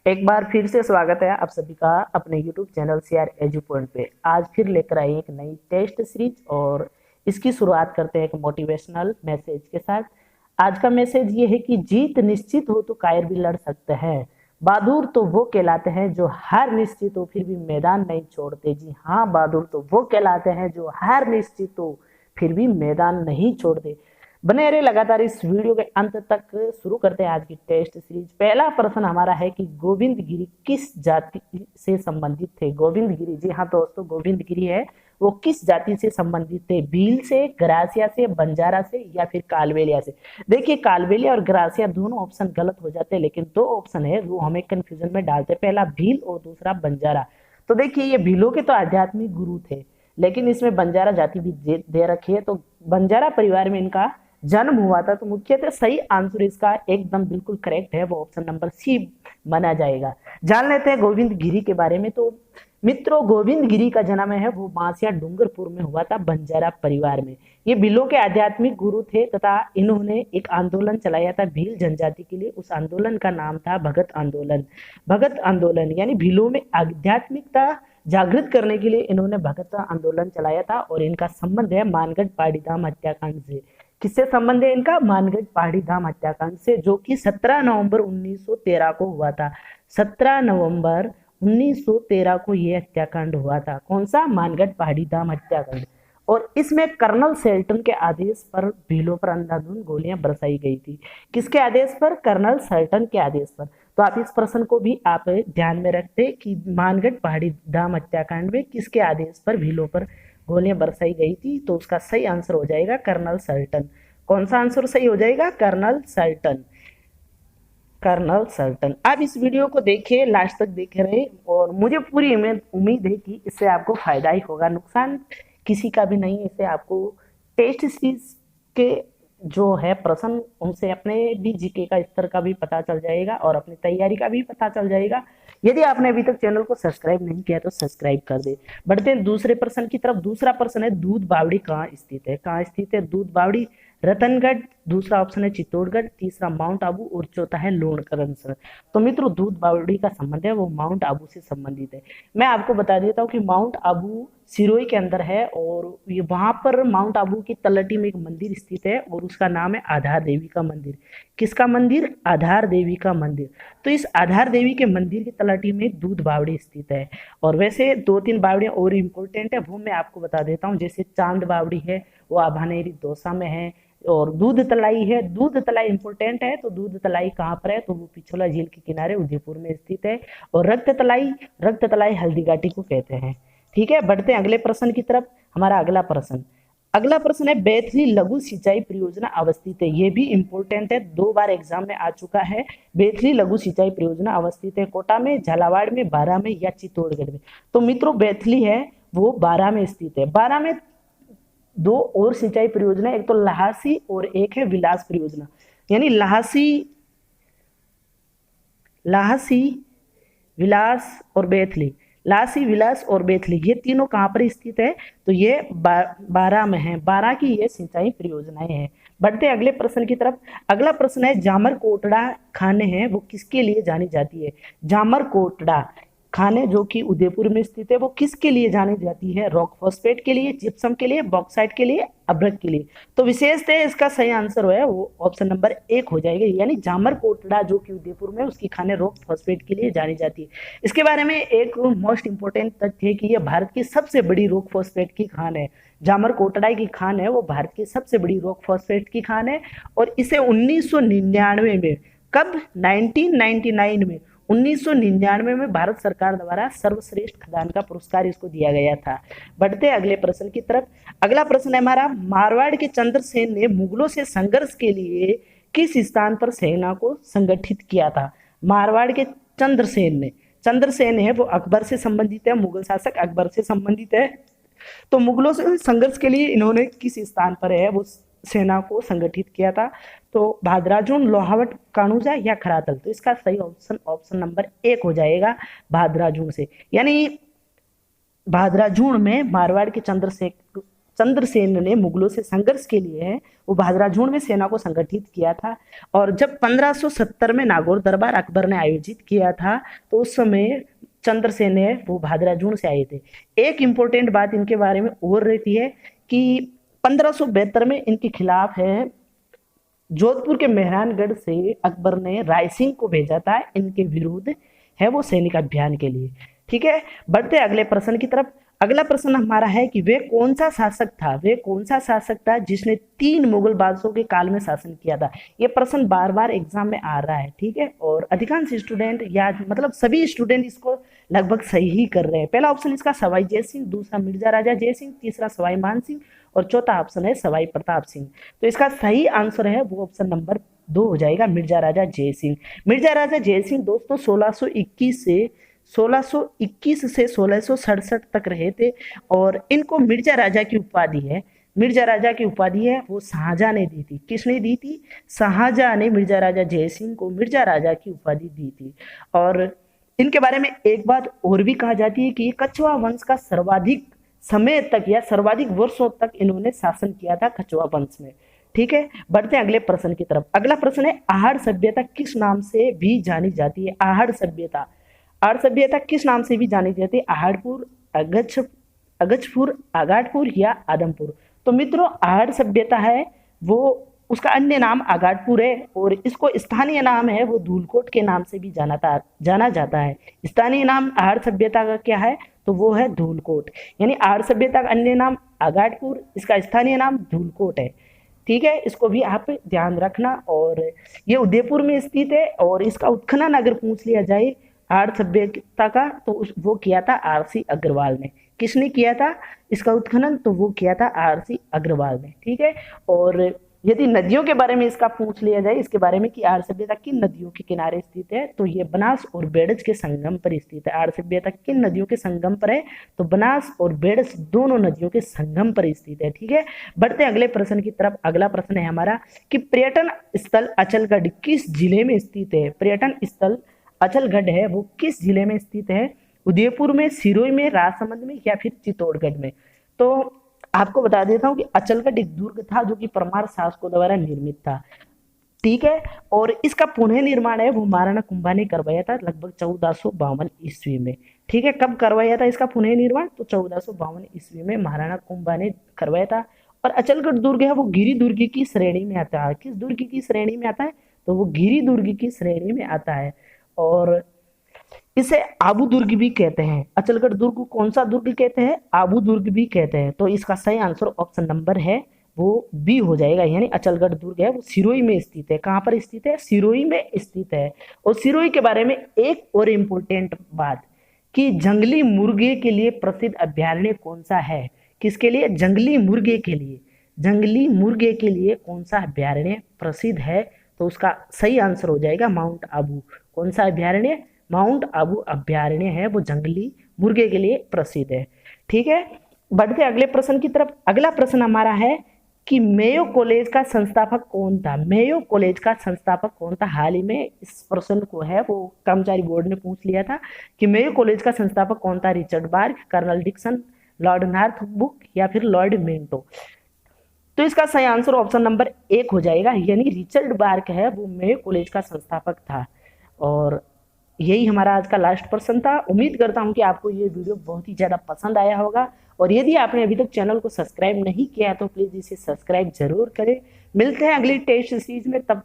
एक बार फिर से स्वागत है आप सभी का अपने YouTube channel CR edu point पे। आज फिर लेकर आए एक नई टेस्ट सीरीज और इसकी शुरुआत करते हैं एक मोटिवेशनल मैसेज के साथ। आज का मैसेज ये है कि जीत निश्चित हो तो कायर भी लड़ सकते हैं, बहादुर तो वो कहलाते हैं जो हार निश्चित हो फिर भी मैदान नहीं छोड़ते। जी हाँ, बहादुर तो वो कहलाते हैं जो हार निश्चित हो फिर भी मैदान नहीं छोड़ते। बने रहे लगातार इस वीडियो के अंत तक। शुरू करते हैं आज की टेस्ट सीरीज। पहला प्रश्न हमारा है कि गोविंद गिरी किस जाति से संबंधित थे। गोविंद गिरी, जी हाँ दोस्तों, गोविंद गिरी है वो किस जाति से संबंधित थे। भील से, ग्रासिया से, बंजारा से या फिर कालबेलिया से। देखिए, कालबेलिया और ग्रासिया दोनों ऑप्शन गलत हो जाते हैं, लेकिन दो ऑप्शन है वो हमें कंफ्यूजन में डालते हैं, पहला भील और दूसरा बंजारा। तो देखिए, ये भीलों के तो आध्यात्मिक गुरु थे, लेकिन इसमें बंजारा जाति भी दे रखी है, तो बंजारा परिवार में इनका जन्म हुआ था। तो मुख्यतः सही आंसर इसका एकदम बिल्कुल करेक्ट है, वो ऑप्शन नंबर सी माना जाएगा। जान लेते हैं गोविंद गिरी के बारे में। तो मित्रों, गोविंद गिरी का जन्म है वो बांसिया डूंगरपुर में हुआ था, बंजारा परिवार में। ये भीलों के आध्यात्मिक गुरु थे तथा इन्होंने एक आंदोलन चलाया था भील जनजाति के लिए। उस आंदोलन का नाम था भगत आंदोलन। भगत आंदोलन यानी भीलों में आध्यात्मिकता जागृत करने के लिए इन्होंने भगत आंदोलन चलाया था, और इनका संबंध है मानगढ़ पहाड़ी धाम हत्याकांड से। किससे संबंध है इनका? मानगढ़ पहाड़ी धाम हत्याकांड से, जो कि 17 नवंबर 1913 को हुआ था। 17 नवंबर 1913 को यह हत्याकांड हुआ था। कौन सा? मानगढ़ पहाड़ी धाम हत्याकांड। और इसमें कर्नल सेल्टन के आदेश पर भीलों पर अंधाधुंध गोलियां बरसाई गई थी। किसके आदेश पर? कर्नल सेल्टन के आदेश पर। तो आप इस प्रश्न को भी आप ध्यान में रखते कि मानगढ़ पहाड़ी धाम हत्याकांड में किसके आदेश पर भीलों पर गोलियां बरसाई गई थी। तो उसका सही आंसर हो जाएगा कर्नल सल्टन। कौन सा आंसर सही हो जाएगा? कर्नल सल्टन। कर्नल सल्टन। आप इस वीडियो को देखिए, लास्ट तक देखे रहे, और मुझे पूरी उम्मीद है कि इससे आपको फायदा ही होगा, नुकसान किसी का भी नहीं। इससे आपको टेस्ट सीरीज के जो है प्रश्न, उनसे अपने भी जीके का स्तर का भी पता चल जाएगा और अपनी तैयारी का भी पता चल जाएगा। यदि आपने अभी तक चैनल को सब्सक्राइब नहीं किया तो सब्सक्राइब कर दे। बढ़ते हैं दूसरे प्रश्न की तरफ। दूसरा प्रश्न है दूध बावड़ी कहाँ स्थित है। कहाँ स्थित है दूध बावड़ी? रतनगढ़, दूसरा ऑप्शन है चित्तौड़गढ़, तीसरा माउंट आबू और चौथा है लोणकरंसर। तो मित्रों, दूध बावड़ी का संबंध है वो माउंट आबू से संबंधित है। मैं आपको बता देता हूँ कि माउंट आबू सिरोही के अंदर है, और ये वहां पर माउंट आबू की तलहटी में एक मंदिर स्थित है और उसका नाम है आधार देवी का मंदिर। किसका मंदिर? आधार देवी का मंदिर। तो इस आधार देवी के मंदिर की तलहटी में दूध बावड़ी स्थित है। और वैसे दो तीन बावड़ियां और इम्पोर्टेंट है, वो मैं आपको बता देता हूँ। जैसे चांद बावड़ी है वो आभानेरी दौसा में है, और दूध तलाई है। दूध तलाई इंपॉर्टेंट है, तो दूध तलाई कहाँ पर है? तो वो पिछोला झील के किनारे उदयपुर में स्थित है। और रक्त तलाई हल्दी घाटी को कहते हैं। ठीक है, बढ़ते हैं अगले प्रश्न की तरफ। हमारा अगला प्रश्न है बैतली लघु सिंचाई परियोजना अवस्थित है। ये भी इंपॉर्टेंट है, 2 बार एग्जाम में आ चुका है। बैतली लघु सिंचाई परियोजना अवस्थित है कोटा में, झालावाड़ में, बारां में या चित्तौड़गढ़ में। तो मित्रों, बैतली है वो बारां में स्थित है। बारां में 2 और सिंचाई परियोजना, एक तो लहासी और एक है विलास परियोजना। यानी लहासी विलास और बैतली, लासी विलास और बैतली, ये तीनों कहाँ पर स्थित है? तो ये बारां में है। बारां की ये सिंचाई परियोजनाएं हैं। बढ़ते अगले प्रश्न की तरफ। अगला प्रश्न है जामर कोटड़ा खाने हैं वो किसके लिए जानी जाती है। जामर कोटड़ा खाने जो कि उदयपुर में स्थित है वो किसके लिए जानी जाती है? रॉक फॉस्फेट के लिए, जिप्सम के लिए, बॉक्साइट के लिए, अभ्रक के लिए। तो विशेषतः इसका सही आंसर है वो ऑप्शन नंबर 1 हो जाएगा, यानी जामर कोटड़ा जो कि उदयपुर में, उसकी खाने रॉक फॉस्फेट के लिए जानी जाती है। इसके बारे में एक मोस्ट इंपोर्टेंट तथ्य है कि यह भारत की सबसे बड़ी रॉक फॉस्फेट की खान है। जामर कोटड़ा की खान है वो भारत की सबसे बड़ी रॉक फॉस्फेट की खान है, और इसे 1999 में, कब? 1999 में, 1999 में भारत सरकार द्वारा सर्वश्रेष्ठ खदान का पुरस्कार इसको दिया गया था। बढ़ते अगले प्रश्न की तरफ। अगला प्रश्न है हमारा मारवाड़ के चंद्रसेन ने मुगलों से संघर्ष के लिए किस स्थान पर सेना को संगठित किया था। मारवाड़ के चंद्रसेन है वो अकबर से संबंधित है, मुगल शासक अकबर से संबंधित है। तो मुगलों से संघर्ष के लिए इन्होंने किस स्थान पर है वो सेना को संगठित किया था? तो भादराजून, लोहावट, कानूजा या खरातल। तो इसका सही ऑप्शन नंबर 1 हो जाएगा, भादराजून से। यानी भादराजून में मारवाड़ के चंद्रसेन ने मुगलों से संघर्ष के लिए है वो भादराझुंड में सेना को संगठित किया था। और जब 1570 में नागौर दरबार अकबर ने आयोजित किया था तो उस समय चंद्रसेन है वो भादराझुंड से आए थे। एक इम्पोर्टेंट बात इनके बारे में और रहती है कि 1572 में इनके खिलाफ है जोधपुर के मेहरानगढ़ से अकबर ने राय सिंह को भेजा था इनके विरुद्ध है वो सैनिक अभियान के लिए। ठीक है, बढ़ते अगले प्रश्न की तरफ। अगला प्रश्न हमारा है कि वे कौन सा शासक था जिसने 3 मुगल बादशाहों के काल में शासन किया था। ये प्रश्न बार बार एग्जाम में आ रहा है। ठीक है, और अधिकांश स्टूडेंट या मतलब सभी स्टूडेंट इसको लगभग सही ही कर रहे हैं। पहला ऑप्शन इसका सवाई जय सिंह, दूसरा मिर्जा राजा जय सिंह, तीसरा सवाई मान सिंह और चौथा ऑप्शन है सवाई प्रताप सिंह। तो इसका सही आंसर है वो ऑप्शन नंबर 2 हो जाएगा, मिर्जा राजा जय सिंह। मिर्जा राजा जय सिंह दोस्तों 1621 से 1667 तक रहे थे और इनको मिर्जा राजा की उपाधि है वो शाहजहां ने दी थी। किसने दी थी? शाहजहां ने मिर्जा राजा जय सिंह को मिर्जा राजा की उपाधि दी थी। और इनके बारे में एक बात और भी कहा जाती है कि कछवाहा वंश का सर्वाधिक समय तक या सर्वाधिक वर्षों तक इन्होंने शासन किया था कछवाहा वंश में। ठीक है, बढ़ते हैं अगले प्रश्न की तरफ। अगला प्रश्न है आहड़ सभ्यता किस नाम से भी जानी जाती है? आहड़ सभ्यता किस नाम से भी जानी जाती है? आहड़पुर, अगछपुर, आगाटपुर या आदमपुर। तो मित्रों आहड़ सभ्यता है वो उसका अन्य नाम आगाटपुर है और इसको स्थानीय नाम है वो धूलकोट के नाम से भी जाना जाता है। स्थानीय नाम आहड़ सभ्यता का क्या है? तो वो है धूलकोट। यानी आहड़ सभ्यता का अन्य नाम आगाटपुर, इसका स्थानीय नाम धूलकोट है। ठीक है, इसको भी आप ध्यान रखना। और ये उदयपुर में स्थित है और इसका उत्खनन अगर पूछ लिया जाए आहड़ सभ्यता का तो वो किया था आरसी अग्रवाल ने। किसने किया था इसका उत्खनन? तो वो किया था आरसी अग्रवाल ने। ठीक है, और यदि नदियों के बारे में इसका पूछ लिया जाए इसके बारे में कि आहड़ सभ्यता किन नदियों के किनारे स्थित है, तो ये बनास और बेड़ज के संगम पर स्थित है। आहड़ सभ्यता किन नदियों के संगम पर है? तो बनास और बेड़ज दोनों नदियों के संगम पर स्थित है। ठीक है, बढ़ते अगले प्रश्न की तरफ। अगला प्रश्न है हमारा कि पर्यटन स्थल अचलगढ़ किस जिले में स्थित है? पर्यटन स्थल अचलगढ़ है वो किस जिले में स्थित है? उदयपुर में, सिरोही में, राजसमंद में या फिर चित्तौड़गढ़ में। तो आपको बता देता हूँ कि अचलगढ़ एक दुर्ग था जो कि परमार शासकों द्वारा निर्मित था। ठीक है, और इसका पुनः निर्माण है वो महाराणा कुंभा ने करवाया था लगभग 1452 ईस्वी में। ठीक है, कब करवाया था इसका पुनः निर्माण? तो 1452 ईस्वी में महाराणा कुंभा ने करवाया था। और अचलगढ़ दुर्ग है वो गिरी दुर्ग की श्रेणी में आता है। किस दुर्ग की श्रेणी में आता है? तो वो गिरी दुर्ग की श्रेणी में आता है और इसे आबू दुर्ग भी कहते हैं। अचलगढ़ दुर्ग को कौन सा दुर्ग कहते हैं? आबू दुर्ग भी कहते हैं। तो इसका सही आंसर ऑप्शन नंबर है वो बी हो जाएगा। यानी अचलगढ़ दुर्ग है वो सिरोही में स्थित है। कहाँ पर स्थित है? सिरोही में स्थित है। और सिरोही के बारे में एक और इम्पोर्टेंट बात कि जंगली मुर्गे के लिए प्रसिद्ध अभ्यारण्य कौन सा है? किसके लिए? जंगली मुर्गे के लिए। जंगली मुर्गे के लिए कौन सा अभ्यारण्य प्रसिद्ध है? तो उसका सही आंसर हो जाएगा माउंट आबू। कौन सा अभ्यारण्य? माउंट आबू अभ्यारण्य है वो जंगली मुर्गे के लिए प्रसिद्ध है। ठीक है, बढ़ते अगले प्रश्न की तरफ। अगला प्रश्न हमारा है कि मेयो कॉलेज का संस्थापक कौन था? मेयो कॉलेज का संस्थापक कौन था? हाल ही में इस प्रश्न को है वो कर्मचारी बोर्ड ने पूछ लिया था कि मेयो कॉलेज का संस्थापक कौन था? Richard Bark, Colonel Dixon, Lord Northbrook या फिर लॉर्ड मिंटो। तो इसका सही आंसर ऑप्शन नंबर 1 हो जाएगा। यानी रिचर्ड बार्क है वो मेयो कॉलेज का संस्थापक था। और यही हमारा आज का लास्ट प्रश्न था। उम्मीद करता हूं कि आपको ये वीडियो बहुत ही ज़्यादा पसंद आया होगा और यदि आपने अभी तक चैनल को सब्सक्राइब नहीं किया तो प्लीज़ इसे सब्सक्राइब जरूर करें। मिलते हैं अगली टेस्ट सीरीज में, तब